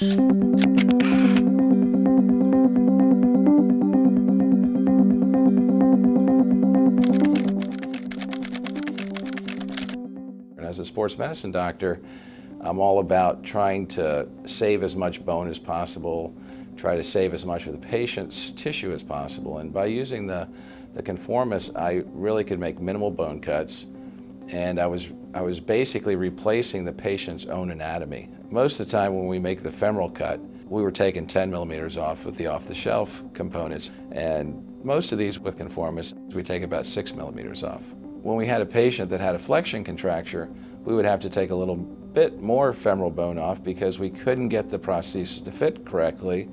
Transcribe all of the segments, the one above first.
As a sports medicine doctor, I'm all about trying to save as much bone as possible, try to save as much of the patient's tissue as possible. And by using the Conformis, I really could make minimal bone cuts, and I was basically replacing the patient's own anatomy. Most of the time when we make the femoral cut, we were taking 10 millimeters off with the off-the-shelf components, and most of these with Conformis, we take about 6 millimeters off. When we had a patient that had a flexion contracture, we would have to take a little bit more femoral bone off because we couldn't get the prosthesis to fit correctly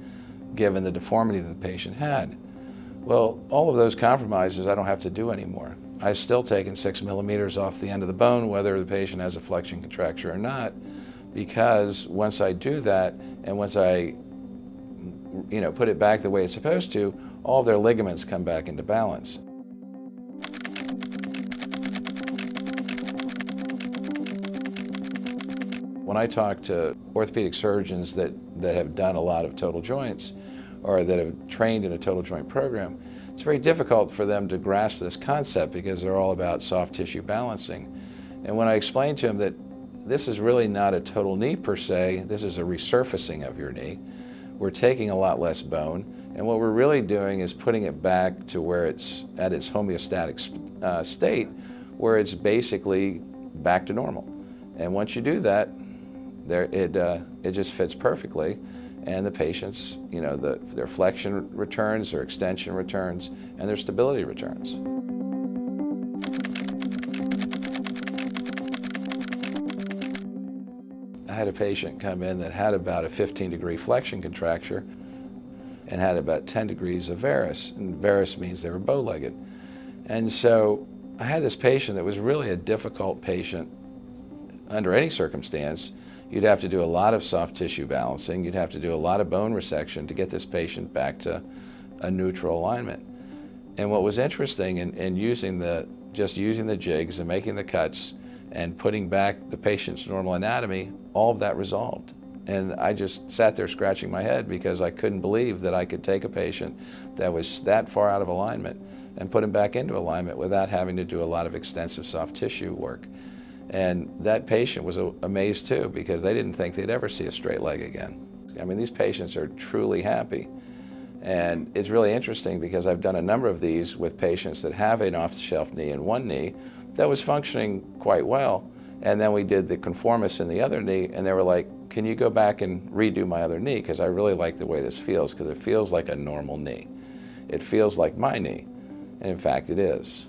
given the deformity that the patient had. Well, all of those compromises I don't have to do anymore. I've still taken 6 millimeters off the end of the bone whether the patient has a flexion contracture or not, because once I do that and once I put it back the way it's supposed to, all of their ligaments come back into balance. When I talk to orthopedic surgeons that have done a lot of total joints or that have trained in a total joint program, it's very difficult for them to grasp this concept because they're all about soft tissue balancing. And when I explain to them that this is really not a total knee per se, this is a resurfacing of your knee, we're taking a lot less bone, and what we're really doing is putting it back to where it's at its homeostatic state, where it's basically back to normal. And once you do that, it just fits perfectly, and the patients, their flexion returns, their extension returns, and their stability returns. I had a patient come in that had about a 15-degree flexion contracture and had about 10 degrees of varus, and varus means they were bow-legged. And so I had this patient that was really a difficult patient under any circumstance. You'd have to do a lot of soft tissue balancing. You'd have to do a lot of bone resection to get this patient back to a neutral alignment. And what was interesting in using the jigs and making the cuts and putting back the patient's normal anatomy, all of that resolved. And I just sat there scratching my head because I couldn't believe that I could take a patient that was that far out of alignment and put him back into alignment without having to do a lot of extensive soft tissue work. And that patient was amazed too, because they didn't think they'd ever see a straight leg again. I mean, these patients are truly happy. And it's really interesting because I've done a number of these with patients that have an off-the-shelf knee in one knee that was functioning quite well. And then we did the Conformis in the other knee, and they were like, can you go back and redo my other knee? Because I really like the way this feels, because it feels like a normal knee. It feels like my knee. And in fact, it is.